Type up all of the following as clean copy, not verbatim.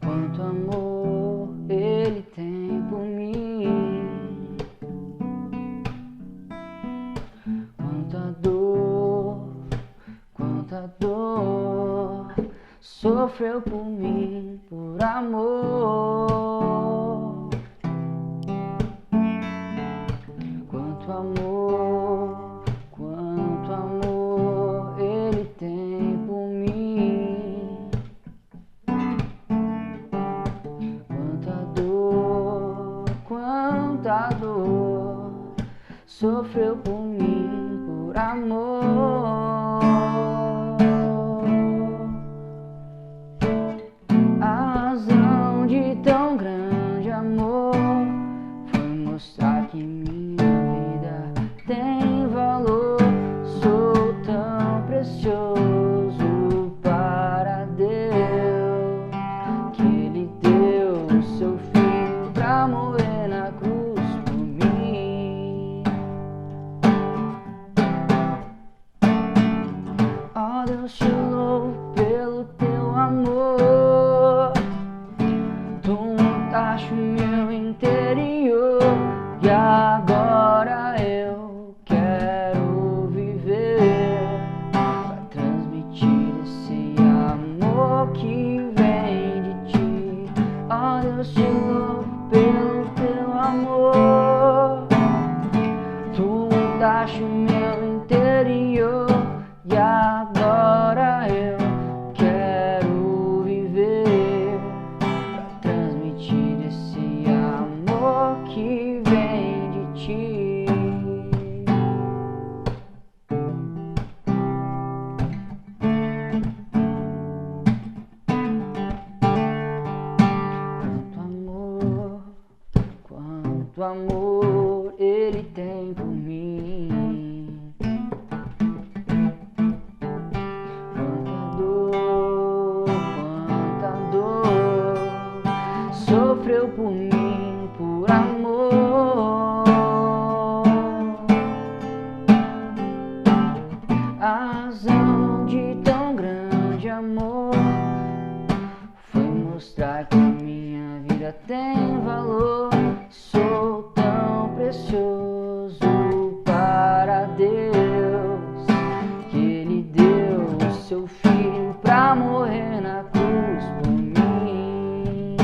Quanto amor ele tem por mim, quanta dor sofreu por mim, por amor. Quanto amor ele tem por mim. Quanta dor sofreu por mim, por amor. A razão de tão grande amor foi mostrar que minha vida tem valor. Sou tão precioso para Deus que Ele deu o seu filho pra morrer na cruz por mim. Ó Deus, te louvo pelo teu amor. Tu mudaste o meu interior e agora eu quero viver pra transmitir esse amor que vem de ti. Ó Deus, te louvo pelo teu amor. Tu mudaste o meu interior e agora eu quero viver pra transmitir esse amor que vem de ti. Quanto amor ele tem por mim. Quanta dor sofreu por mim, por amor. A razão de tão grande amor foi mostrar que minha vida tem valor. Sou tão precioso para Deus que Ele deu o seu filho pra morrer na cruz por mim.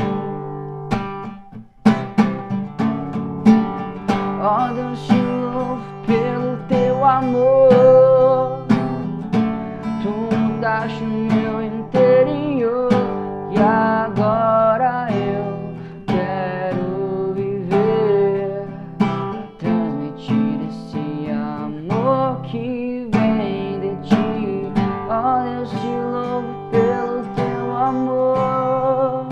Ó Deus, te louvo pelo teu amor. Tu mudaste o meu interior e agora eu quero viver pra transmitir esse amor que vem de ti. Ó Deus, te louvo pelo teu amor.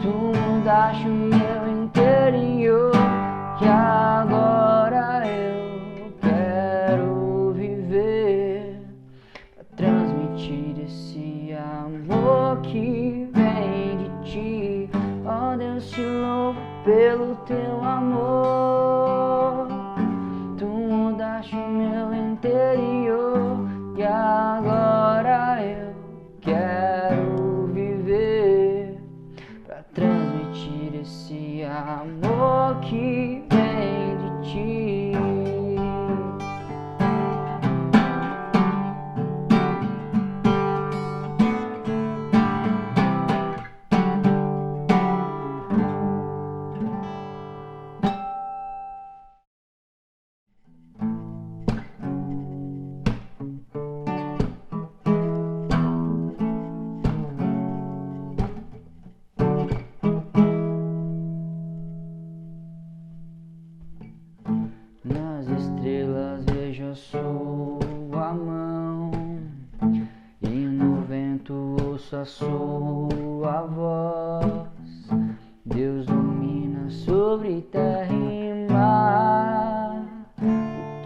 Tu mudaste o meu interior e agora eu quero viver pra transmitir esse amor que vem de ti. Ó Deus, te louvo pelo teu amor. Tu mudaste o meu interior e agora eu quero viver pra transmitir esse amor que vem de ti. Nas estrelas vejo a sua mão e no vento ouço a sua voz. Deus domina sobre terra e mar. O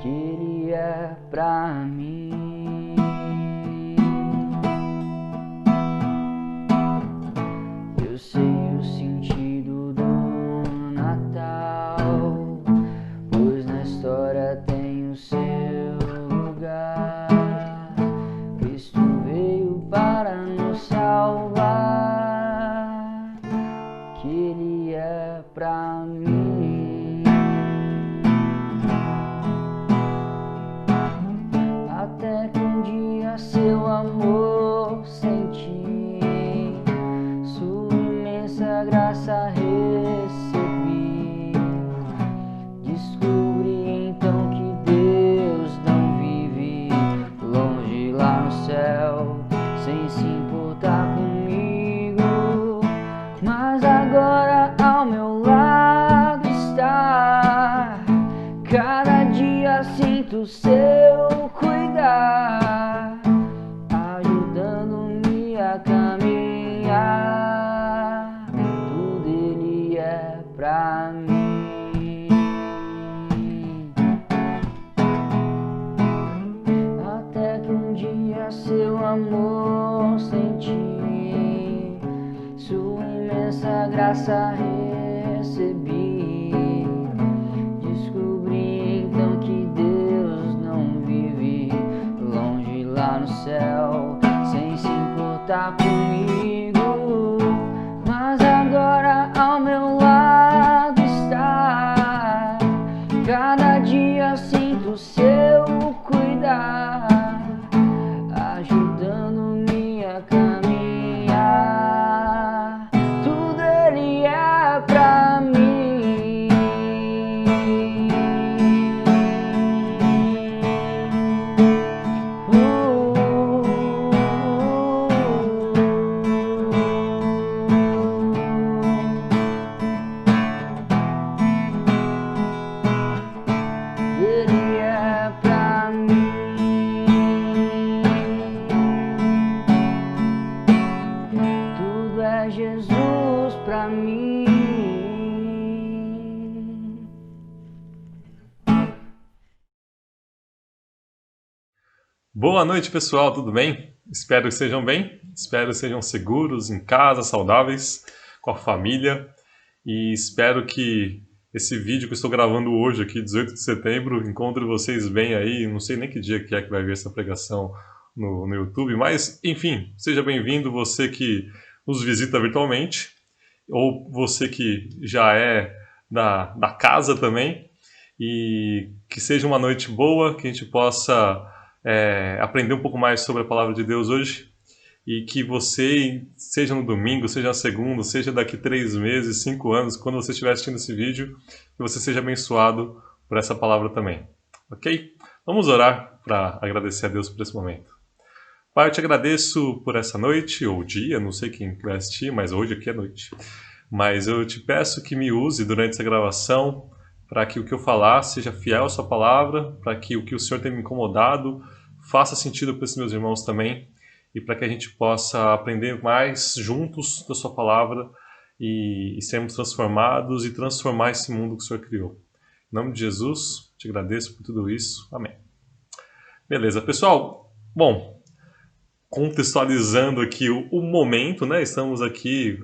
pra mim. Eu sei o sentido do Natal, pois na história tem o seu lugar. Cristo veio para nos salvar, que Ele é pra mim. Até que um dia seu amor senti, sua imensa graça recebi. Descobri então que Deus não vive longe lá no céu, sem se importar comigo, mas agora ao meu lado está. Cada dia sinto o seu cuidar, ajudando-me a caminhar. Tudo Ele é pra mim. Até que um dia seu amor senti, sua imensa graça recebi. Descobri então que Deus não vive longe lá no céu, sem se importar comigo, mas agora ao meu lado está. Cada dia sinto o seu cuidar, ajudando-me a caminhar. Tudo Ele é pra mim. Ele é pra mim. Tudo é Jesus pra mim. Boa noite, pessoal, tudo bem? Espero que estejam bem, espero que sejam seguros, em casa, saudáveis, com a família, e espero que esse vídeo que eu estou gravando hoje, aqui, 18 de setembro, encontre vocês bem aí. Não sei nem que dia que é que vai ver essa pregação no YouTube, mas, enfim, seja bem-vindo, você que nos visita virtualmente, ou você que já é da casa também, e que seja uma noite boa, que a gente possa aprender um pouco mais sobre a palavra de Deus hoje, e que você, seja no domingo, seja na segunda, seja daqui 3 meses, 5 anos, quando você estiver assistindo esse vídeo, que você seja abençoado por essa palavra também. Ok? Vamos orar para agradecer a Deus por esse momento. Pai, eu te agradeço por essa noite, ou dia, não sei quem vai assistir, mas hoje aqui é noite. Mas eu te peço que me use durante essa gravação, para que o que eu falar seja fiel à sua palavra, para que o que o Senhor tem me incomodado faça sentido para esses meus irmãos também, e para que a gente possa aprender mais juntos da sua palavra e sermos transformados e transformar esse mundo que o Senhor criou. Em nome de Jesus, te agradeço por tudo isso. Amém. Beleza, pessoal. Bom, contextualizando aqui o momento, né? Estamos aqui,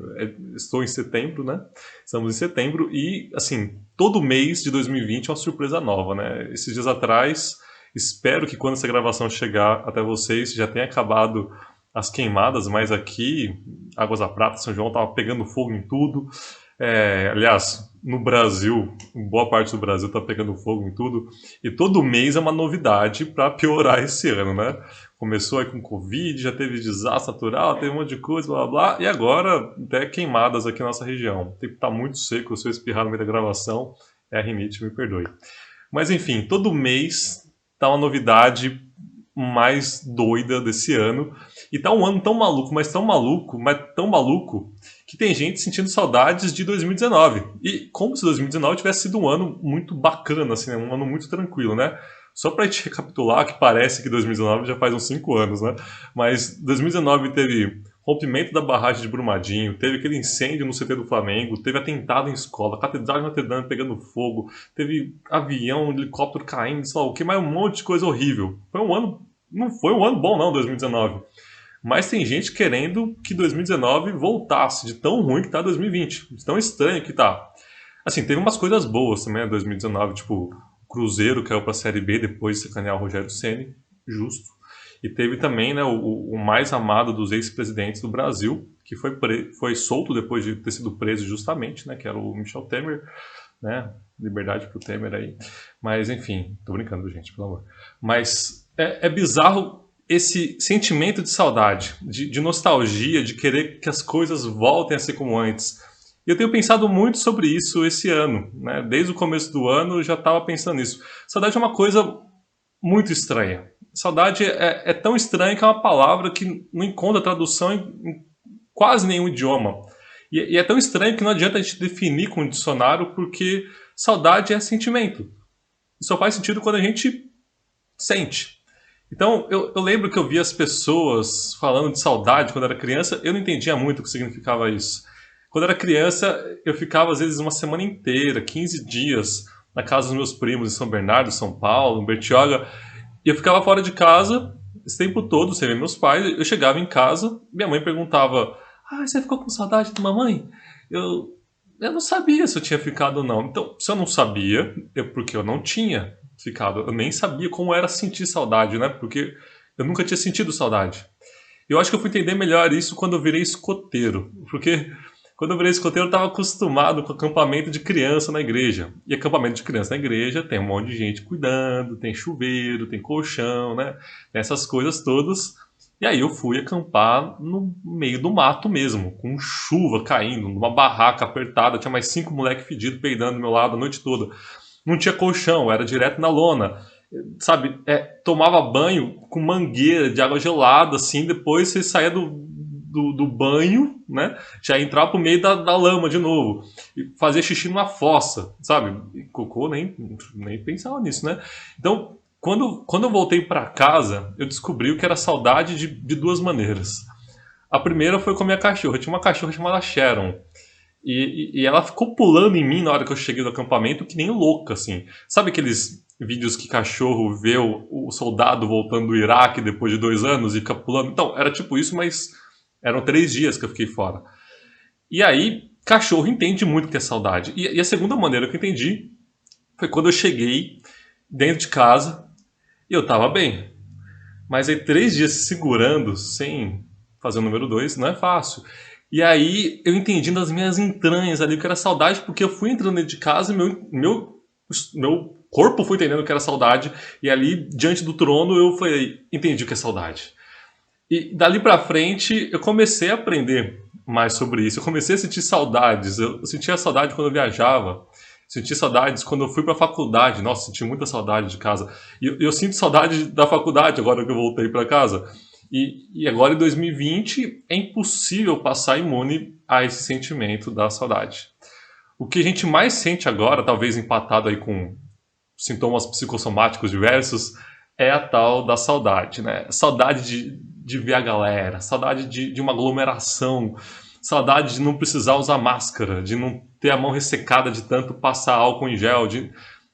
estou em setembro, né? Estamos em setembro e, assim, todo mês de 2020 é uma surpresa nova, né? Esses dias atrás, espero que quando essa gravação chegar até vocês já tenha acabado as queimadas, mas aqui, Águas da Prata, São João, estava pegando fogo em tudo. Aliás, no Brasil, boa parte do Brasil está pegando fogo em tudo, e todo mês é uma novidade para piorar esse ano, né? Começou aí com Covid, já teve desastre natural, teve um monte de coisa, blá blá, e agora até queimadas aqui na nossa região. O tempo está muito seco, se eu espirrar no meio da gravação, é a rinite, me perdoe. Mas enfim, todo mês tá uma novidade mais doida desse ano, e tá um ano tão maluco, mas tão maluco, que tem gente sentindo saudades de 2019. E como se 2019 tivesse sido um ano muito bacana, assim, né? Um ano muito tranquilo, né? Só pra gente recapitular, que parece que 2019 já faz uns 5 anos, né? Mas 2019 teve rompimento da barragem de Brumadinho, teve aquele incêndio no CT do Flamengo, teve atentado em escola, Catedral de Notre Dame pegando fogo, teve avião, helicóptero caindo, sei lá o que, mais um monte de coisa horrível. Foi um ano, não foi um ano bom não, 2019. Mas tem gente querendo que 2019 voltasse de tão ruim que tá 2020, de tão estranho que tá. Assim, teve umas coisas boas também em 2019, tipo, o Cruzeiro caiu pra Série B depois de sacanear o Rogério Ceni, justo. E teve também, né, o mais amado dos ex-presidentes do Brasil, que foi solto depois de ter sido preso justamente, né, que era o Michel Temer, né, liberdade pro Temer aí. Mas, enfim, tô brincando, gente, pelo amor. Mas é bizarro esse sentimento de saudade, de nostalgia, de querer que as coisas voltem a ser como antes. E eu tenho pensado muito sobre isso esse ano, né? Desde o começo do ano eu já estava pensando nisso. Saudade é uma coisa muito estranha. Saudade é tão estranha que é uma palavra que não encontra tradução em quase nenhum idioma. E é tão estranho que não adianta a gente definir com um dicionário, porque saudade é sentimento. E só faz sentido quando a gente sente. Então, eu lembro que eu via as pessoas falando de saudade quando era criança, eu não entendia muito o que significava isso. Quando era criança, eu ficava às vezes uma semana inteira, 15 dias, na casa dos meus primos em São Bernardo, São Paulo, em Bertioga, e eu ficava fora de casa esse tempo todo, sem ver meus pais. Eu chegava em casa, minha mãe perguntava: "Ah, você ficou com saudade da mamãe?" Eu não sabia se eu tinha ficado ou não. Então, se eu não sabia, é porque eu não tinha ficado. Eu nem sabia como era sentir saudade, né? Porque eu nunca tinha sentido saudade. Eu acho que eu fui entender melhor isso quando eu virei escoteiro. Porque quando eu virei escoteiro, eu estava acostumado com acampamento de criança na igreja. E acampamento de criança na igreja tem um monte de gente cuidando, tem chuveiro, tem colchão, né? Tem essas coisas todas. E aí eu fui acampar no meio do mato mesmo, com chuva caindo, numa barraca apertada, tinha mais 5 moleques fedidos peidando do meu lado a noite toda. Não tinha colchão, era direto na lona. Sabe, tomava banho com mangueira de água gelada, assim, depois você saía do banho, né? Já entrava pro meio da lama de novo. E fazia xixi numa fossa, sabe? E cocô nem pensava nisso, né? Então, quando eu voltei para casa, eu descobri o que era saudade de duas maneiras. A primeira foi com a minha cachorra. Eu tinha uma cachorra chamada Sharon. E ela ficou pulando em mim na hora que eu cheguei do acampamento, que nem louca, assim. Sabe aqueles vídeos que cachorro vê o soldado voltando do Iraque depois de 2 anos e fica pulando? Então, era tipo isso, mas eram 3 dias que eu fiquei fora. E aí, cachorro entende muito que é saudade. E a segunda maneira que eu entendi foi quando eu cheguei dentro de casa e eu tava bem. Mas aí 3 dias se segurando, sem fazer o número 2, não é fácil. E aí eu entendi nas minhas entranhas ali o que era saudade, porque eu fui entrando dentro de casa e meu corpo foi entendendo o que era saudade. E ali, diante do trono, eu falei, entendi o que é saudade. E dali pra frente, eu comecei a aprender mais sobre isso. Eu comecei a sentir saudades. Eu sentia saudade quando eu viajava. Senti saudades quando eu fui pra faculdade. Nossa, senti muita saudade de casa. E eu sinto saudade da faculdade agora que eu voltei pra casa. E agora em 2020 é impossível passar imune a esse sentimento da saudade. O que a gente mais sente agora, talvez empatado aí com sintomas psicossomáticos diversos, é a tal da saudade, né? Saudade de ver a galera, saudade de uma aglomeração, saudade de não precisar usar máscara, de não ter a mão ressecada de tanto passar álcool em gel, de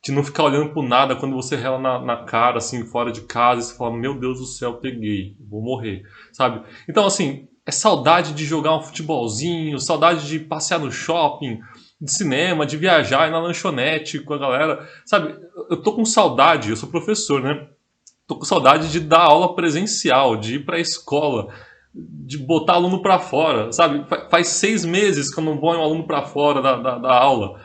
não ficar olhando pro nada quando você rela na cara, assim, fora de casa, e você fala, meu Deus do céu, peguei, vou morrer, sabe? Então, assim, é saudade de jogar um futebolzinho, saudade de passear no shopping, de cinema, de viajar, ir na lanchonete com a galera, sabe? Eu tô com saudade, eu sou professor, né? Tô com saudade de dar aula presencial, de ir pra escola, de botar aluno pra fora, sabe? Faz 6 meses que eu não ponho um aluno pra fora da aula.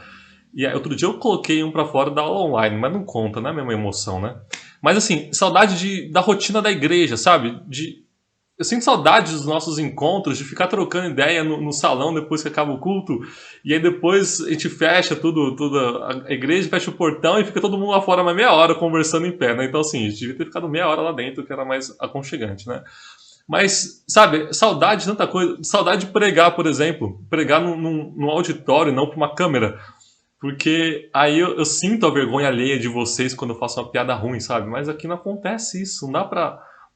E aí, outro dia eu coloquei um pra fora da aula online, mas não conta, né? A mesma emoção, né? Mas assim, saudade da rotina da igreja, sabe? Eu sinto saudade dos nossos encontros, de ficar trocando ideia no salão depois que acaba o culto. E aí depois a gente fecha tudo, a igreja fecha o portão e fica todo mundo lá fora mais meia hora conversando em pé, né? Então assim, a gente devia ter ficado meia hora lá dentro, que era mais aconchegante, né? Mas, sabe, saudade de tanta coisa. Saudade de pregar, por exemplo. Pregar num auditório, não pra uma câmera. Porque aí eu sinto a vergonha alheia de vocês quando eu faço uma piada ruim, sabe? Mas aqui não acontece isso.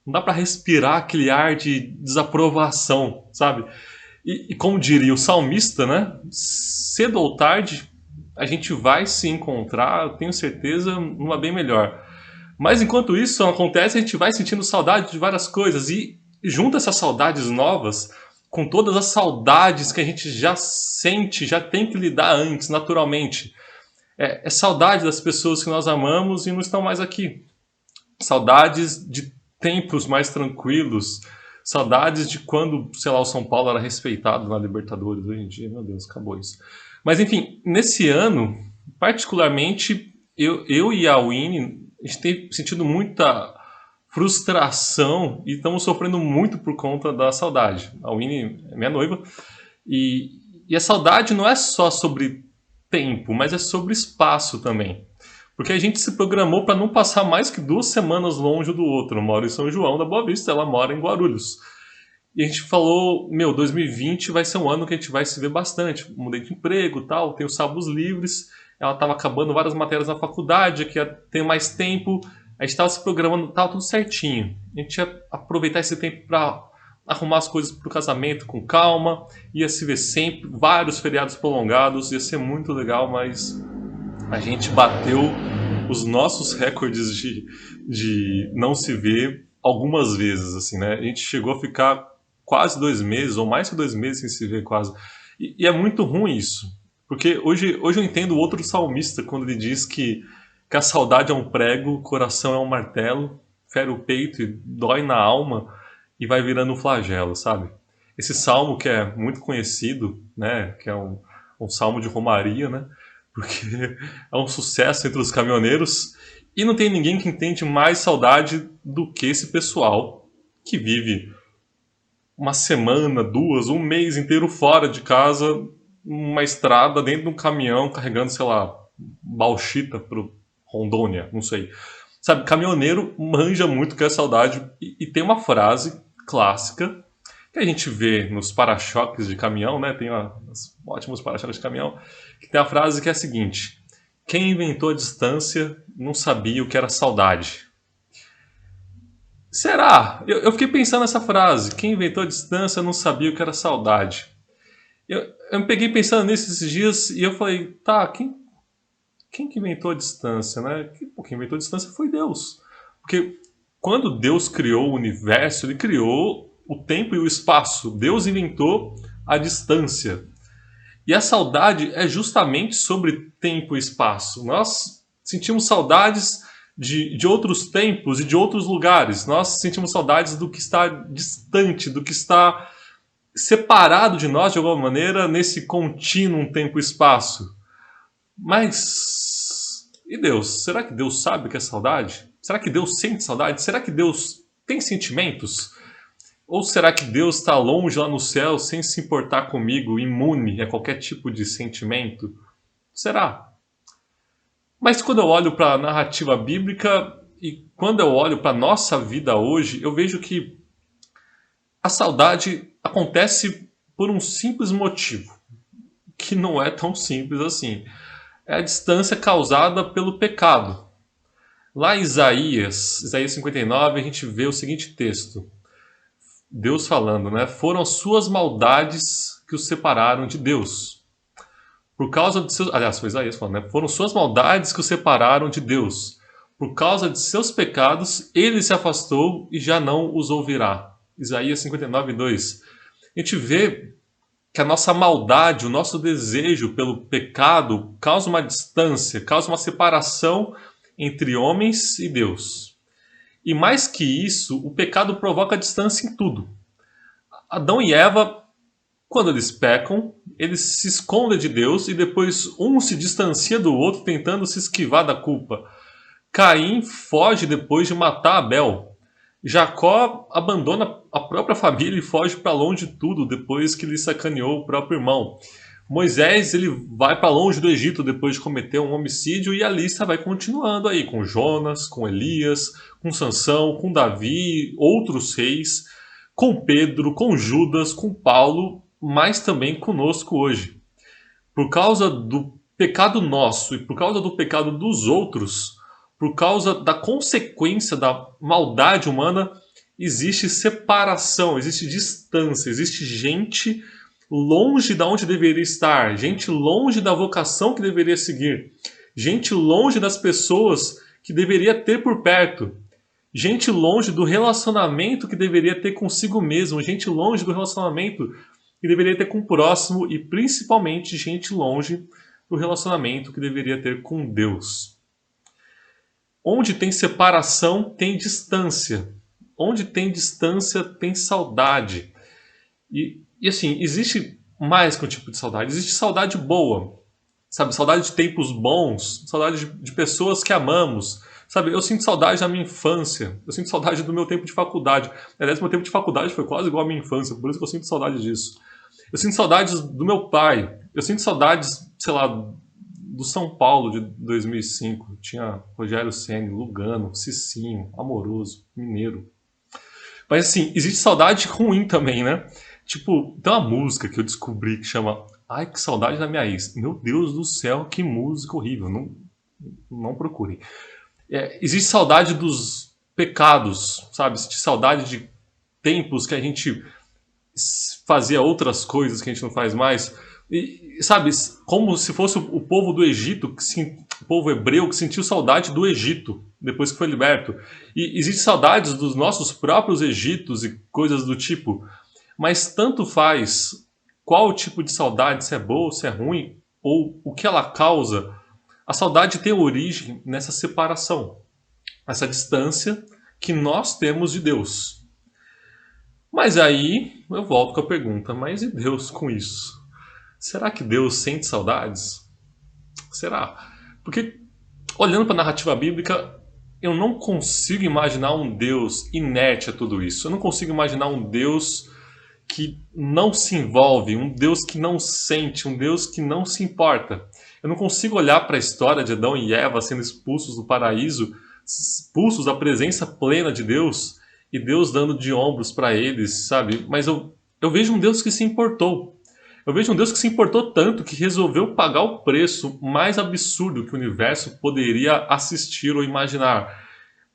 Não dá para respirar aquele ar de desaprovação, sabe? E como diria o salmista, né? Cedo ou tarde a gente vai se encontrar, eu tenho certeza, numa bem melhor. Mas enquanto isso acontece, a gente vai sentindo saudade de várias coisas e junta essas saudades novas com todas as saudades que a gente já sente, já tem que lidar antes, naturalmente. É saudade das pessoas que nós amamos e não estão mais aqui. Saudades de tempos mais tranquilos. Saudades de quando, sei lá, o São Paulo era respeitado na Libertadores. Hoje em dia, meu Deus, acabou isso. Mas enfim, nesse ano, particularmente, eu e a Winnie, a gente tem sentido muita frustração e estamos sofrendo muito por conta da saudade. A Winnie é minha noiva e a saudade não é só sobre tempo, mas é sobre espaço também. Porque a gente se programou para não passar mais que 2 semanas longe do outro. Eu moro em São João da Boa Vista, ela mora em Guarulhos. E a gente falou, 2020 vai ser um ano que a gente vai se ver bastante. Mudei de emprego, tal, tenho sábados livres. Ela estava acabando várias matérias na faculdade, que ia ter mais tempo. A gente estava se programando, estava tudo certinho. A gente ia aproveitar esse tempo para arrumar as coisas para o casamento com calma. Ia se ver sempre, vários feriados prolongados. Ia ser muito legal, mas a gente bateu os nossos recordes de não se ver algumas vezes, assim, né? A gente chegou a ficar quase 2 meses, ou mais que 2 meses sem se ver quase. E é muito ruim isso. Porque hoje eu entendo o outro salmista quando ele diz que a saudade é um prego, o coração é um martelo, fere o peito e dói na alma e vai virando um flagelo, sabe? Esse salmo que é muito conhecido, né? Que é um salmo de romaria, né? Porque é um sucesso entre os caminhoneiros e não tem ninguém que entende mais saudade do que esse pessoal que vive uma semana, 2, um mês inteiro fora de casa, uma estrada, dentro de um caminhão, carregando, sei lá, bauxita pro Rondônia, não sei. Sabe, caminhoneiro manja muito que é saudade. E tem uma frase clássica que a gente vê nos para-choques de caminhão, né? Tem uns ótimos para-choques de caminhão, que tem a frase que é a seguinte: quem inventou a distância não sabia o que era saudade. Será? Eu fiquei pensando nessa frase. Quem inventou a distância não sabia o que era saudade. Eu me peguei pensando nisso esses dias e eu falei, tá, quem que inventou a distância, né? Quem inventou a distância foi Deus. Porque quando Deus criou o universo, ele criou o tempo e o espaço. Deus inventou a distância. E a saudade é justamente sobre tempo e espaço. Nós sentimos saudades de outros tempos e de outros lugares. Nós sentimos saudades do que está distante, do que está separado de nós de alguma maneira nesse contínuo tempo e espaço. Mas e Deus? Será que Deus sabe o que é saudade? Será que Deus sente saudade? Será que Deus tem sentimentos? Ou será que Deus está longe lá no céu sem se importar comigo, imune a qualquer tipo de sentimento? Será? Mas quando eu olho para a narrativa bíblica e quando eu olho para a nossa vida hoje, eu vejo que a saudade acontece por um simples motivo, que não é tão simples assim. É a distância causada pelo pecado. Lá em Isaías 59, a gente vê o seguinte texto. Deus falando, né? Foram as suas maldades que os separaram de Deus. Por causa de seus... Aliás, foi Isaías falando, né? Foram suas maldades que os separaram de Deus. Por causa de seus pecados, ele se afastou e já não os ouvirá. Isaías 59, 2. A gente vê que a nossa maldade, o nosso desejo pelo pecado causa uma distância, causa uma separação entre homens e Deus. E mais que isso, o pecado provoca distância em tudo. Adão e Eva, quando eles pecam, eles se escondem de Deus e depois um se distancia do outro tentando se esquivar da culpa. Caim foge depois de matar Abel. Jacó abandona a própria família e foge para longe de tudo depois que lhe sacaneou o próprio irmão. Moisés ele vai para longe do Egito depois de cometer um homicídio e a lista vai continuando aí com Jonas, com Elias, com Sansão, com Davi, outros reis, com Pedro, com Judas, com Paulo, mas também conosco hoje. Por causa do pecado nosso e por causa do pecado dos outros, por causa da consequência da maldade humana, existe separação, existe distância, existe gente longe da onde deveria estar, gente longe da vocação que deveria seguir, gente longe das pessoas que deveria ter por perto, gente longe do relacionamento que deveria ter consigo mesmo, gente longe do relacionamento que deveria ter com o próximo e principalmente gente longe do relacionamento que deveria ter com Deus. Onde tem separação, tem distância. Onde tem distância, tem saudade. E assim, existe mais que um tipo de saudade. Existe saudade boa. Sabe, saudade de tempos bons. Saudade de pessoas que amamos. Sabe, eu sinto saudade da minha infância. Eu sinto saudade do meu tempo de faculdade. Aliás, meu tempo de faculdade foi quase igual à minha infância. Por isso que eu sinto saudade disso. Eu sinto saudades do meu pai. Eu sinto saudades, sei lá, do São Paulo de 2005. Tinha Rogério Ceni, Lugano, Cicinho, Amoroso, Mineiro. Mas assim, existe saudade ruim também, né? Tipo, tem uma música que eu descobri que chama Ai, que saudade da minha ex. Meu Deus do céu, que música horrível. Não procurem. Existe saudade dos pecados, sabe? Existe saudade de tempos que a gente fazia outras coisas que a gente não faz mais. E, sabe, como se fosse o povo do Egito, o povo hebreu que sentiu saudade do Egito depois que foi liberto. E existe saudades dos nossos próprios Egitos e coisas do tipo. Mas tanto faz qual o tipo de saudade, se é boa ou se é ruim, ou o que ela causa. A saudade tem origem nessa separação, essa distância que nós temos de Deus. Mas aí eu volto com a pergunta, mas e Deus com isso? Será que Deus sente saudades? Será? Porque, olhando para a narrativa bíblica, eu não consigo imaginar um Deus inerte a tudo isso. Eu não consigo imaginar um Deus que não se envolve, um Deus que não sente, um Deus que não se importa. Eu não consigo olhar para a história de Adão e Eva sendo expulsos do paraíso, expulsos da presença plena de Deus, e Deus dando de ombros para eles, sabe? Mas eu vejo um Deus que se importou. Eu vejo um Deus que se importou tanto que resolveu pagar o preço mais absurdo que o universo poderia assistir ou imaginar.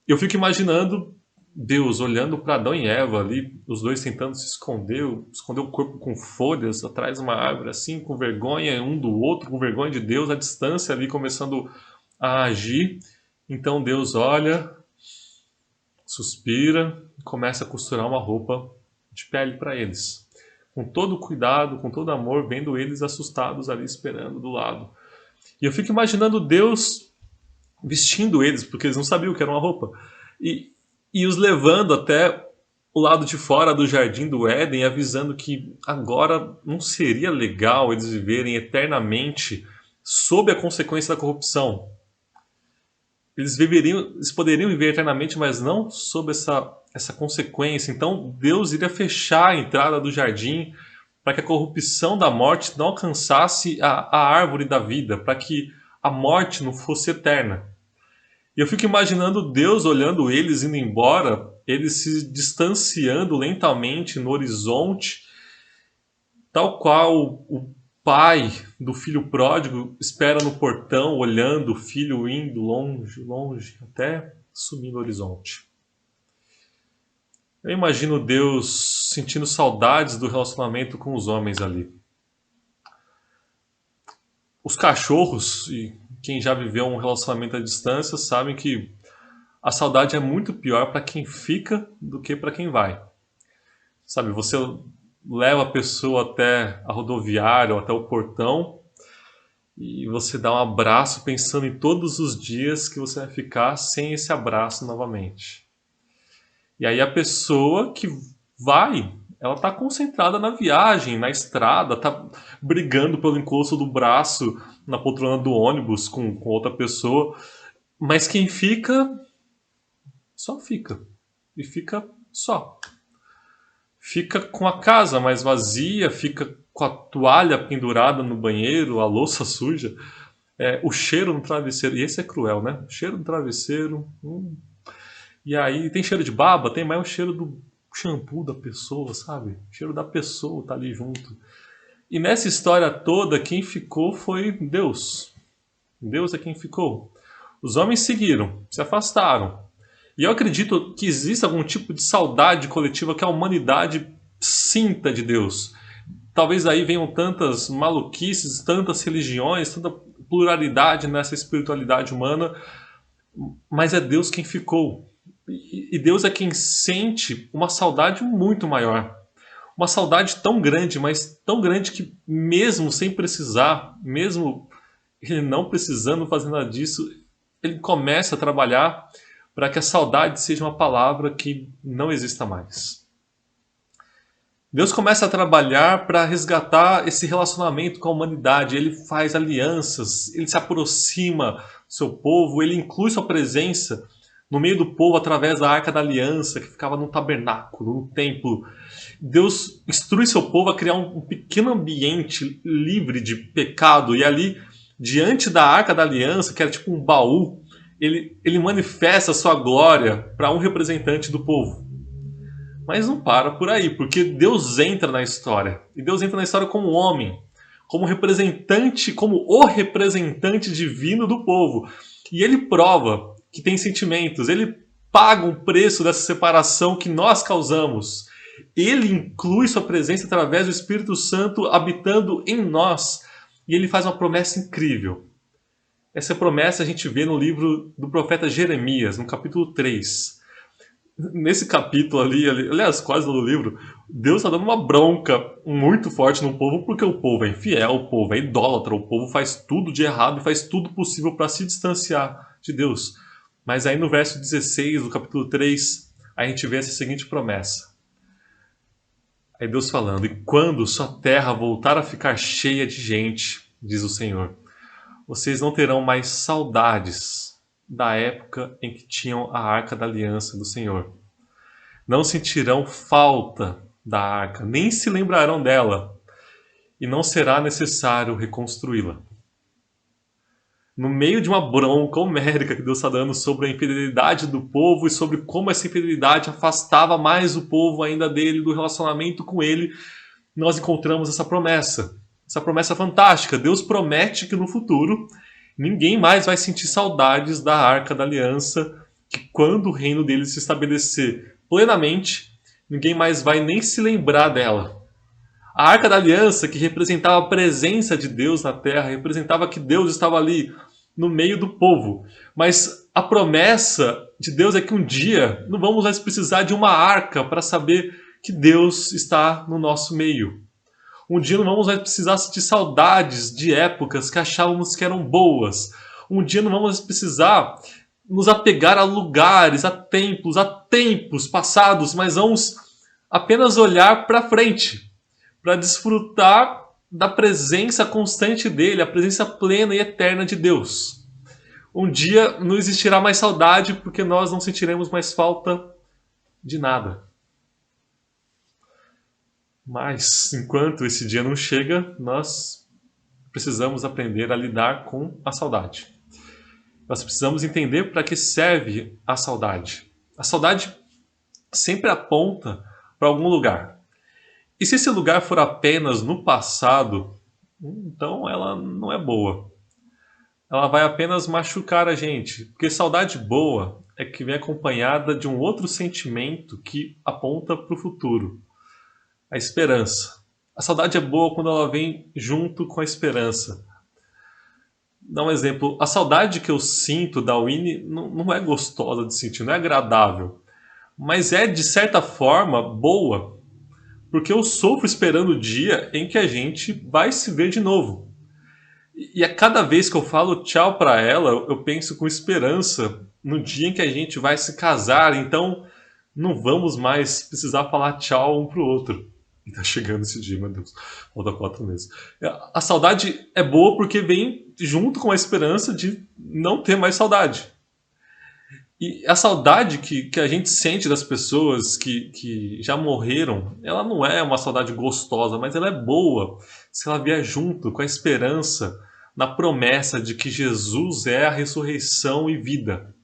Eu fico imaginando Deus olhando para Adão e Eva ali, os dois tentando se esconder o corpo com folhas atrás de uma árvore, assim, com vergonha um do outro, com vergonha de Deus, a distância ali começando a agir. Então Deus olha, suspira e começa a costurar uma roupa de pele para eles. Com todo cuidado, com todo amor, vendo eles assustados ali esperando do lado. E eu fico imaginando Deus vestindo eles, porque eles não sabiam o que era uma roupa. E os levando até o lado de fora do jardim do Éden, avisando que agora não seria legal eles viverem eternamente sob a consequência da corrupção. Eles poderiam viver eternamente, mas não sob essa consequência. Então Deus iria fechar a entrada do jardim para que a corrupção da morte não alcançasse a árvore da vida, para que a morte não fosse eterna. E eu fico imaginando Deus olhando eles indo embora, eles se distanciando lentamente no horizonte, tal qual o pai do filho pródigo espera no portão, olhando o filho indo longe, longe, até sumir no horizonte. Eu imagino Deus sentindo saudades do relacionamento com os homens ali. Os cachorros, e quem já viveu um relacionamento à distância, sabem que a saudade é muito pior para quem fica do que para quem vai. Sabe, você leva a pessoa até a rodoviária ou até o portão e você dá um abraço pensando em todos os dias que você vai ficar sem esse abraço novamente. E aí a pessoa que vai, ela está concentrada na viagem, na estrada, está brigando pelo encosto do braço na poltrona do ônibus com outra pessoa. Mas quem fica, só fica. E fica só. Fica com a casa mais vazia, fica com a toalha pendurada no banheiro, a louça suja, o cheiro no travesseiro. E esse é cruel, né? O cheiro no travesseiro. E aí tem cheiro de baba, tem mais o cheiro do shampoo da pessoa, sabe? O cheiro da pessoa tá ali junto. E nessa história toda, quem ficou foi Deus. Deus é quem ficou. Os homens seguiram, se afastaram. E eu acredito que existe algum tipo de saudade coletiva que a humanidade sinta de Deus. Talvez aí venham tantas maluquices, tantas religiões, tanta pluralidade nessa espiritualidade humana, mas é Deus quem ficou. E Deus é quem sente uma saudade muito maior. Uma saudade tão grande, mas tão grande que mesmo sem precisar, mesmo ele não precisando fazer nada disso, ele começa a trabalhar para que a saudade seja uma palavra que não exista mais. Deus começa a trabalhar para resgatar esse relacionamento com a humanidade. Ele faz alianças, ele se aproxima do seu povo, ele inclui sua presença no meio do povo através da Arca da Aliança, que ficava num tabernáculo, num templo. Deus instrui seu povo a criar um pequeno ambiente livre de pecado, e ali, diante da Arca da Aliança, que era tipo um baú, ele manifesta a sua glória para um representante do povo. Mas não para por aí, porque Deus entra na história. E Deus entra na história como homem, como representante, como o representante divino do povo. E ele prova que tem sentimentos, ele paga um preço dessa separação que nós causamos. Ele inclui sua presença através do Espírito Santo habitando em nós. E ele faz uma promessa incrível. Essa promessa a gente vê no livro do profeta Jeremias, no capítulo 3. Nesse capítulo ali, aliás, quase no livro, Deus está dando uma bronca muito forte no povo, porque o povo é infiel, o povo é idólatra, o povo faz tudo de errado e faz tudo possível para se distanciar de Deus. Mas aí no verso 16 do capítulo 3, a gente vê essa seguinte promessa. Aí Deus falando: "E quando sua terra voltar a ficar cheia de gente, diz o Senhor, vocês não terão mais saudades da época em que tinham a Arca da Aliança do Senhor. Não sentirão falta da arca, nem se lembrarão dela, e não será necessário reconstruí-la." No meio de uma bronca homérica que Deus está dando sobre a infidelidade do povo e sobre como essa infidelidade afastava mais o povo ainda dele, do relacionamento com ele, nós encontramos essa promessa fantástica. Deus promete que no futuro ninguém mais vai sentir saudades da Arca da Aliança, que quando o reino dele se estabelecer plenamente, ninguém mais vai nem se lembrar dela. A Arca da Aliança, que representava a presença de Deus na terra, representava que Deus estava ali no meio do povo. Mas a promessa de Deus é que um dia não vamos mais precisar de uma arca para saber que Deus está no nosso meio. Um dia não vamos mais precisar sentir saudades de épocas que achávamos que eram boas. Um dia não vamos mais precisar nos apegar a lugares, a tempos passados, mas vamos apenas olhar para frente, para desfrutar da presença constante dele, a presença plena e eterna de Deus. Um dia não existirá mais saudade, porque nós não sentiremos mais falta de nada. Mas, enquanto esse dia não chega, nós precisamos aprender a lidar com a saudade. Nós precisamos entender para que serve a saudade. A saudade sempre aponta para algum lugar. E se esse lugar for apenas no passado, então ela não é boa. Ela vai apenas machucar a gente. Porque saudade boa é que vem acompanhada de um outro sentimento que aponta para o futuro. A esperança. A saudade é boa quando ela vem junto com a esperança. Dá um exemplo. A saudade que eu sinto da Winnie não é gostosa de sentir, não é agradável. Mas é, de certa forma, boa. Porque eu sofro esperando o dia em que a gente vai se ver de novo. E a cada vez que eu falo tchau para ela, eu penso com esperança no dia em que a gente vai se casar. Então, não vamos mais precisar falar tchau um pro outro. E tá chegando esse dia, meu Deus. Falta 4 meses. A saudade é boa porque vem junto com a esperança de não ter mais saudade. E a saudade que a gente sente das pessoas que já morreram, ela não é uma saudade gostosa, mas ela é boa se ela vier junto com a esperança, na promessa de que Jesus é a ressurreição e vida.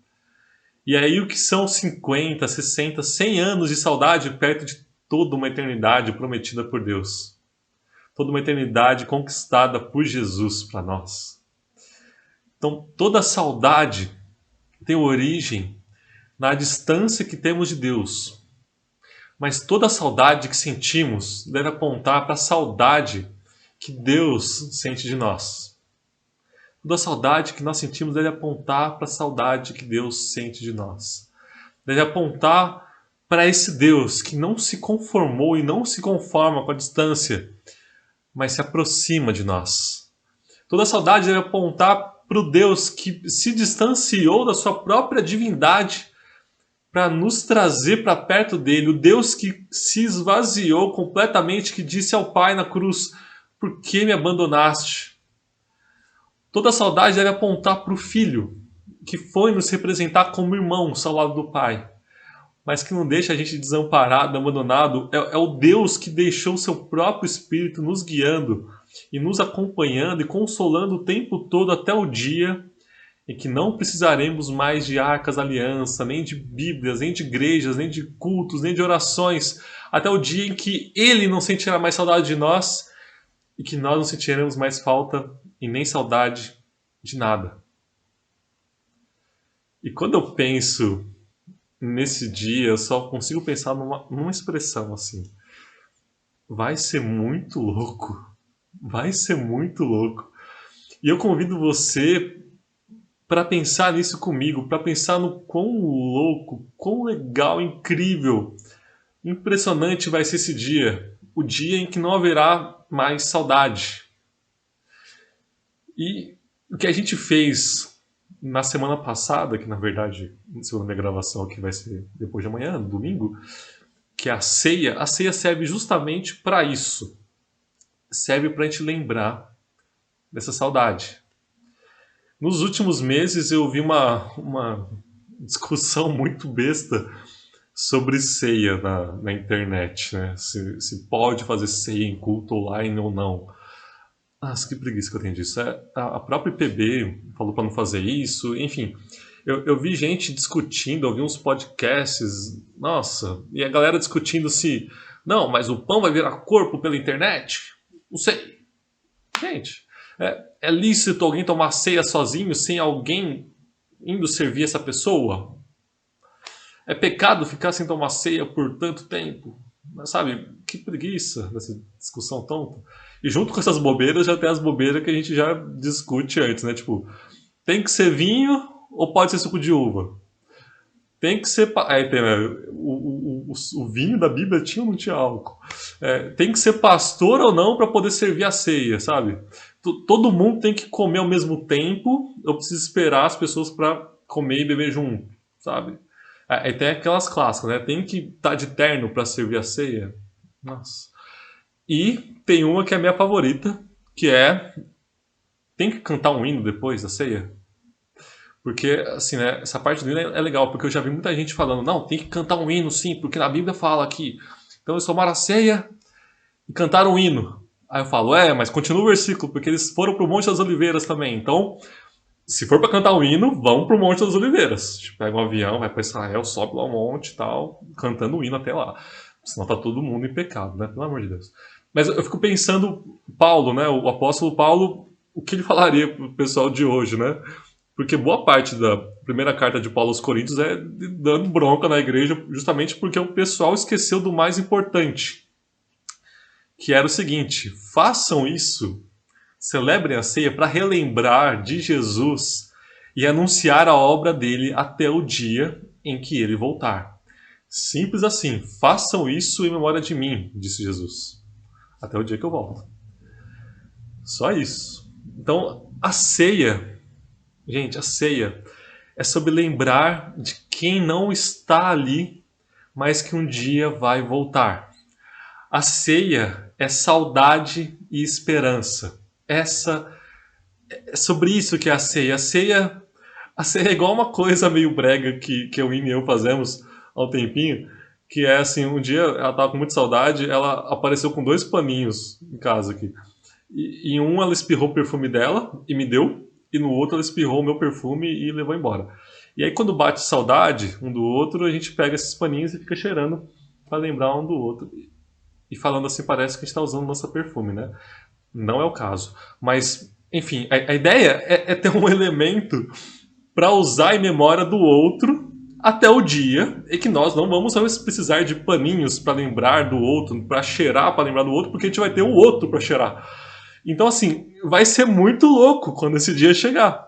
E aí o que são 50, 60, 100 anos de saudade perto de toda uma eternidade prometida por Deus. Toda uma eternidade conquistada por Jesus para nós. Então toda saudade tem origem na distância que temos de Deus. Mas toda a saudade que sentimos deve apontar para a saudade que Deus sente de nós. Toda a saudade que nós sentimos deve apontar para a saudade que Deus sente de nós. Deve apontar para esse Deus que não se conformou e não se conforma com a distância, mas se aproxima de nós. Toda a saudade deve apontar para o Deus que se distanciou da sua própria divindade para nos trazer para perto dele. O Deus que se esvaziou completamente, que disse ao Pai na cruz: por que me abandonaste? Toda a saudade deve apontar para o Filho, que foi nos representar como irmãos ao lado do Pai, mas que não deixa a gente desamparado, abandonado. É o Deus que deixou o seu próprio Espírito nos guiando e nos acompanhando e consolando o tempo todo até o dia em que não precisaremos mais de arcas da aliança, nem de bíblias, nem de igrejas, nem de cultos, nem de orações, até o dia em que Ele não sentirá mais saudade de nós e que nós não sentiremos mais falta e nem saudade de nada. E quando eu penso nesse dia, eu só consigo pensar numa expressão assim: vai ser muito louco. Vai ser muito louco. E eu convido você para pensar nisso comigo, para pensar no quão louco, quão legal, incrível, impressionante vai ser esse dia. O dia em que não haverá mais saudade. E o que a gente fez na semana passada, que na verdade, segundo a minha gravação aqui vai ser depois de amanhã, domingo, que é a ceia serve justamente para isso. Serve para a gente lembrar dessa saudade. Nos últimos meses eu vi uma discussão muito besta sobre ceia na internet, né? Se pode fazer ceia em culto online ou não. Nossa, que preguiça que eu tenho disso. A própria IPB falou para não fazer isso, enfim. Eu vi gente discutindo, eu vi uns podcasts, nossa, e a galera discutindo se... Não, mas o pão vai virar corpo pela internet? Não sei. Gente, é lícito alguém tomar ceia sozinho, sem alguém indo servir essa pessoa? É pecado ficar sem tomar ceia por tanto tempo? Mas, sabe, que preguiça dessa discussão tonta. E junto com essas bobeiras, já tem as bobeiras que a gente já discute antes, né? Tipo, tem que ser vinho ou pode ser suco de uva? Tem que ser... o vinho da Bíblia tinha ou não tinha álcool? Tem que ser pastor ou não para poder servir a ceia, sabe? Todo mundo tem que comer ao mesmo tempo, eu preciso esperar as pessoas para comer e beber junto, sabe? Aí tem aquelas clássicas, né? Tem que estar de terno para servir a ceia. Nossa. E tem uma que é a minha favorita, que é... Tem que cantar um hino depois da ceia? Porque, assim, né, essa parte do hino é legal, porque eu já vi muita gente falando, não, tem que cantar um hino sim, porque na Bíblia fala aqui. Então eles tomaram a ceia e cantaram um hino. Aí eu falo, mas continua o versículo, porque eles foram pro Monte das Oliveiras também. Então, se for para cantar um hino, vão pro Monte das Oliveiras. Tipo, pega um avião, vai para Israel, sobe lá um monte e tal, cantando o hino até lá. Senão tá todo mundo em pecado, né? Pelo amor de Deus. Mas eu fico pensando, Paulo, né? O apóstolo Paulo, o que ele falaria pro pessoal de hoje, né? Porque boa parte da primeira carta de Paulo aos Coríntios é dando bronca na igreja justamente porque o pessoal esqueceu do mais importante, que era o seguinte: façam isso, celebrem a ceia para relembrar de Jesus e anunciar a obra dele até o dia em que ele voltar. Simples assim, façam isso em memória de mim, disse Jesus, até o dia que eu volto. Só isso. Então, a ceia... Gente, a ceia é sobre lembrar de quem não está ali, mas que um dia vai voltar. A ceia é saudade e esperança. É sobre isso que é a ceia. A ceia é igual uma coisa meio brega que eu e eu fazemos há um tempinho, que é assim, um dia ela estava com muita saudade, ela apareceu com 2 paninhos em casa aqui. E em um ela espirrou o perfume dela e me deu, e no outro ela espirrou o meu perfume e levou embora. E aí quando bate saudade um do outro, a gente pega esses paninhos e fica cheirando para lembrar um do outro. E falando assim, parece que a gente está usando nosso perfume, né? Não é o caso. Mas, enfim, a ideia é ter um elemento para usar em memória do outro até o dia em que nós não vamos mais precisar de paninhos para lembrar do outro, para cheirar para lembrar do outro, porque a gente vai ter o outro para cheirar. Então, assim, vai ser muito louco quando esse dia chegar.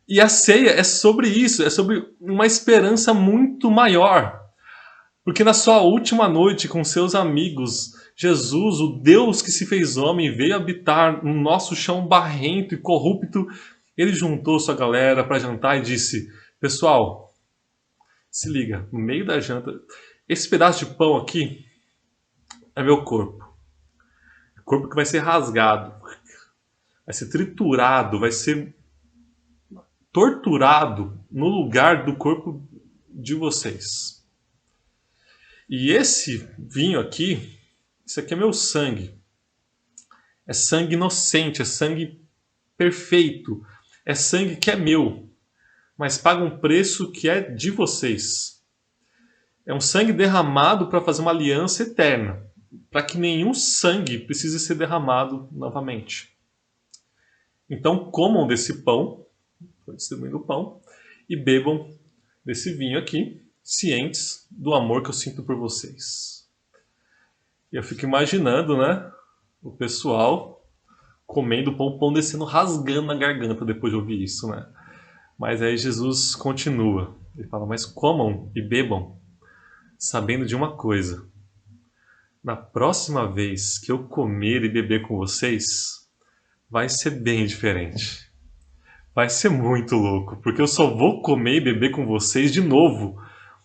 E a ceia é sobre isso, é sobre uma esperança muito maior. Porque na sua última noite com seus amigos, Jesus, o Deus que se fez homem, veio habitar no nosso chão barrento e corrupto. Ele juntou sua galera para jantar e disse: pessoal, se liga, no meio da janta, esse pedaço de pão aqui é meu corpo. O corpo que vai ser rasgado, vai ser triturado, vai ser torturado no lugar do corpo de vocês. E esse vinho aqui, isso aqui é meu sangue. É sangue inocente, é sangue perfeito, é sangue que é meu, mas paga um preço que é de vocês. É um sangue derramado para fazer uma aliança eterna, para que nenhum sangue precise ser derramado novamente. Então comam desse pão, estou distribuindo o pão, e bebam desse vinho aqui, cientes do amor que eu sinto por vocês. E eu fico imaginando, né, o pessoal comendo o pão descendo, rasgando a garganta depois de ouvir isso, né? Mas aí Jesus continua. Ele fala: mas comam e bebam, sabendo de uma coisa. Na próxima vez que eu comer e beber com vocês, vai ser bem diferente. Vai ser muito louco, porque eu só vou comer e beber com vocês de novo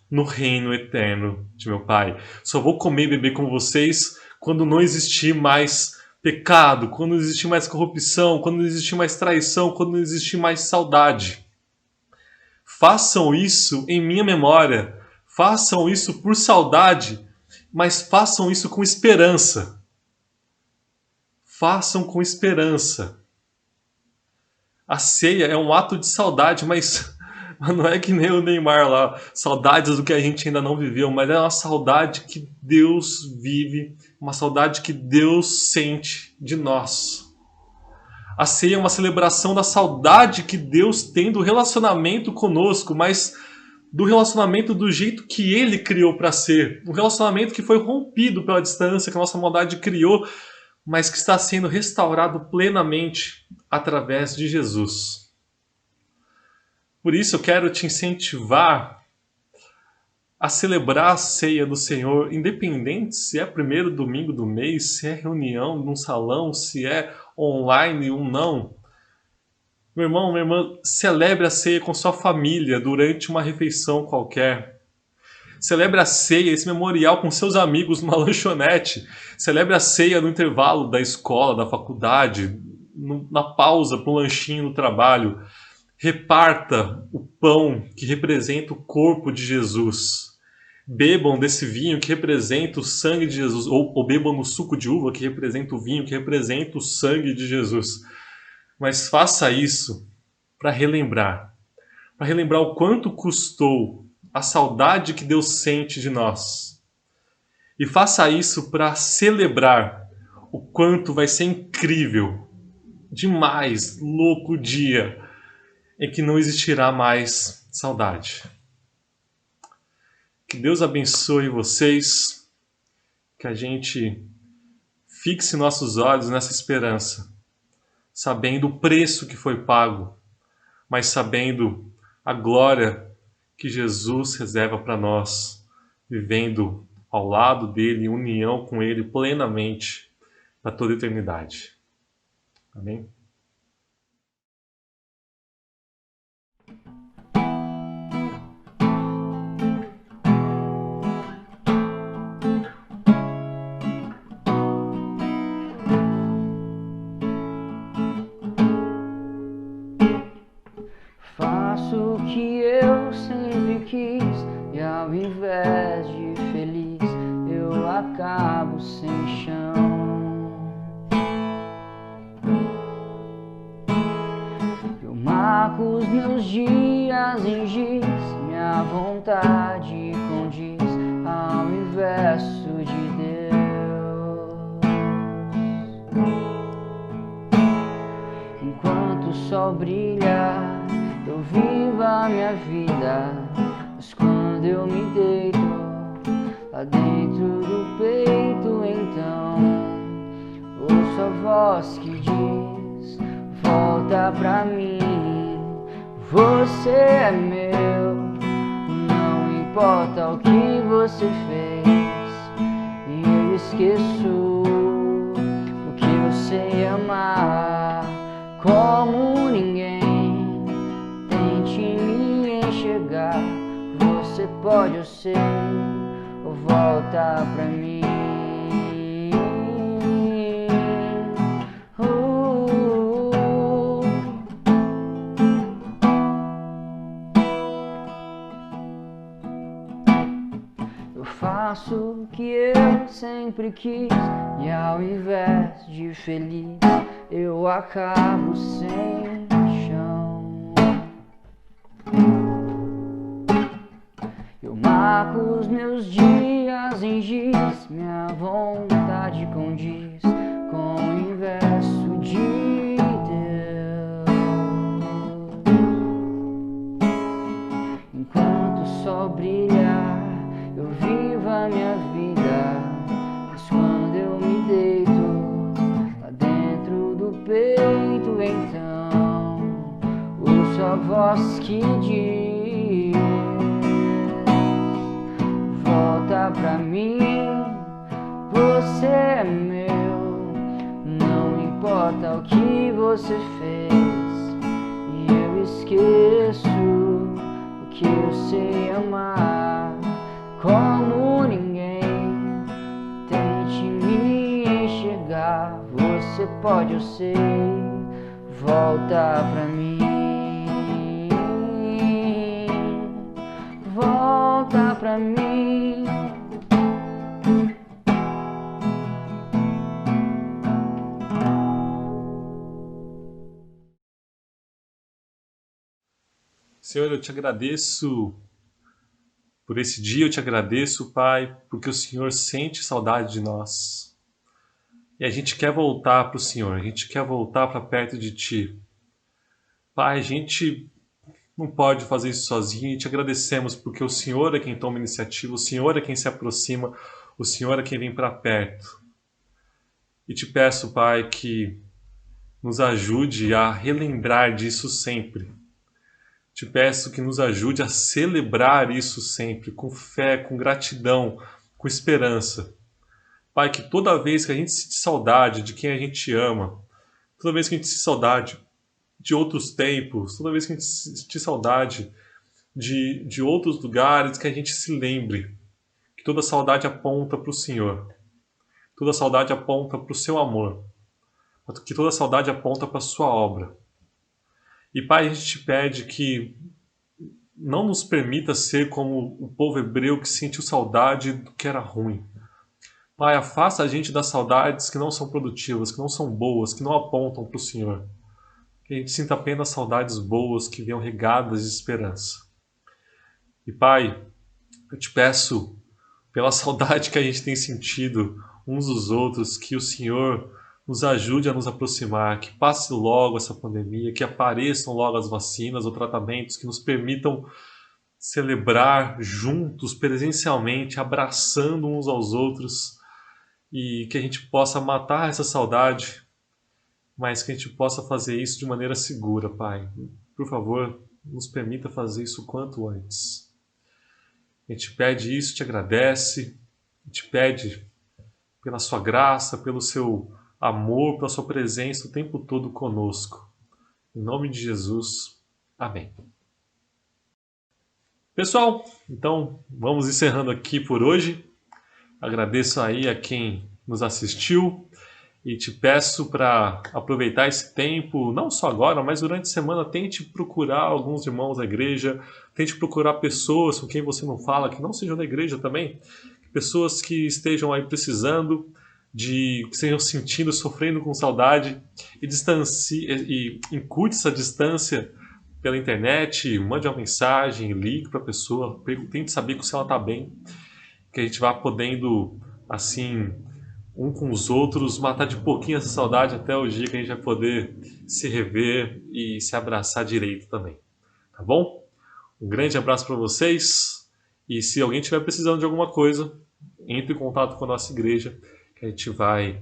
no reino eterno de meu Pai. Só vou comer e beber com vocês quando não existir mais pecado, quando não existir mais corrupção, quando não existir mais traição, quando não existir mais saudade. Façam isso em minha memória. Façam isso por saudade, mas façam isso com esperança. Façam com esperança. A ceia é um ato de saudade, mas não é que nem o Neymar lá, saudades do que a gente ainda não viveu, mas é uma saudade que Deus vive, uma saudade que Deus sente de nós. A ceia é uma celebração da saudade que Deus tem do relacionamento conosco, mas do relacionamento do jeito que Ele criou para ser. Um relacionamento que foi rompido pela distância que a nossa maldade criou, mas que está sendo restaurado plenamente através de Jesus. Por isso eu quero te incentivar a celebrar a ceia do Senhor, independente se é primeiro domingo do mês, se é reunião num salão, se é online ou não. Meu irmão, minha irmã, celebre a ceia com sua família durante uma refeição qualquer. Celebre a ceia, esse memorial com seus amigos numa lanchonete. Celebre a ceia no intervalo da escola, da faculdade, na pausa para um lanchinho no trabalho. Reparta o pão que representa o corpo de Jesus. Bebam desse vinho que representa o sangue de Jesus. Ou bebam no suco de uva que representa o vinho, que representa o sangue de Jesus. Mas faça isso para relembrar. Para relembrar o quanto custou a saudade que Deus sente de nós. E faça isso para celebrar o quanto vai ser incrível, demais, louco o dia em que não existirá mais saudade. Que Deus abençoe vocês, que a gente fixe nossos olhos nessa esperança, sabendo o preço que foi pago, mas sabendo a glória que Jesus reserva para nós, vivendo ao lado dele, em união com ele plenamente, para toda a eternidade. Amém? Faço o que eu sempre quis e ao invés de feliz eu acabo sem chão. Eu marco os meus dias em giz, minha vontade condiz ao inverso de Deus. Enquanto o sol brilha, eu vivo a minha vida, mas quando eu me deito lá dentro do peito, então ouço a voz que diz: volta pra mim, você é meu, não importa o que você fez, e eu esqueço o que eu sei amar como ninguém. Tente me enxergar, você pode, eu sei, ou volta pra mim. Eu faço o que eu sempre quis, e ao invés de feliz, eu acabo sem chão. Eu marco os meus dias em giz, minha vontade condiz com o inverso de Deus. Enquanto o sol brilhar, eu vivo a minha vida, mas quando eu me deito lá dentro do peito, então ouço a voz que diz: volta pra mim, você é meu, não importa o que você fez, e eu esqueço o que eu sei amar como ninguém. Tente me enxergar, você pode, eu sei, volta pra mim, volta pra mim. Senhor, eu te agradeço por esse dia, eu te agradeço, Pai, porque o Senhor sente saudade de nós. E a gente quer voltar para o Senhor, a gente quer voltar para perto de Ti. Pai, a gente não pode fazer isso sozinho e te agradecemos porque o Senhor é quem toma iniciativa, o Senhor é quem se aproxima, o Senhor é quem vem para perto. E te peço, Pai, que nos ajude a relembrar disso sempre. Te peço que nos ajude a celebrar isso sempre, com fé, com gratidão, com esperança. Pai, que toda vez que a gente sente saudade de quem a gente ama, toda vez que a gente sente saudade de outros tempos, toda vez que a gente sente saudade de outros lugares, que a gente se lembre que toda saudade aponta para o Senhor, toda saudade aponta para o seu amor, que toda saudade aponta para a sua obra. E Pai, a gente te pede que não nos permita ser como o povo hebreu que sentiu saudade do que era ruim. Pai, afasta a gente das saudades que não são produtivas, que não são boas, que não apontam para o Senhor. Que a gente sinta apenas saudades boas que venham regadas de esperança. E Pai, eu te peço, pela saudade que a gente tem sentido uns dos outros, que o Senhor nos ajude a nos aproximar, que passe logo essa pandemia, que apareçam logo as vacinas ou tratamentos que nos permitam celebrar juntos, presencialmente, abraçando uns aos outros, e que a gente possa matar essa saudade, mas que a gente possa fazer isso de maneira segura, Pai. Por favor, nos permita fazer isso o quanto antes. A gente pede isso, te agradece, te pede pela sua graça, pelo seu amor, pela sua presença o tempo todo conosco. Em nome de Jesus, amém. Pessoal, então vamos encerrando aqui por hoje. Agradeço aí a quem nos assistiu e te peço para aproveitar esse tempo, não só agora, mas durante a semana, tente procurar alguns irmãos da igreja, tente procurar pessoas com quem você não fala, que não sejam da igreja também, pessoas que estejam aí precisando, que estejam sentindo, sofrendo com saudade, e encurte essa distância pela internet, mande uma mensagem, ligue para a pessoa, tente saber se ela está bem, que a gente vá podendo, assim, um com os outros, matar de pouquinho essa saudade até o dia que a gente vai poder se rever e se abraçar direito também. Tá bom? Um grande abraço para vocês E se alguém estiver precisando de alguma coisa, entre em contato com a nossa igreja, que a gente vai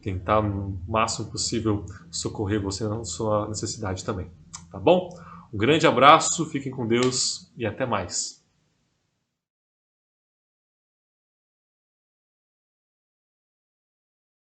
tentar no máximo possível socorrer você na sua necessidade também. Tá bom? Um grande abraço, fiquem com Deus e até mais.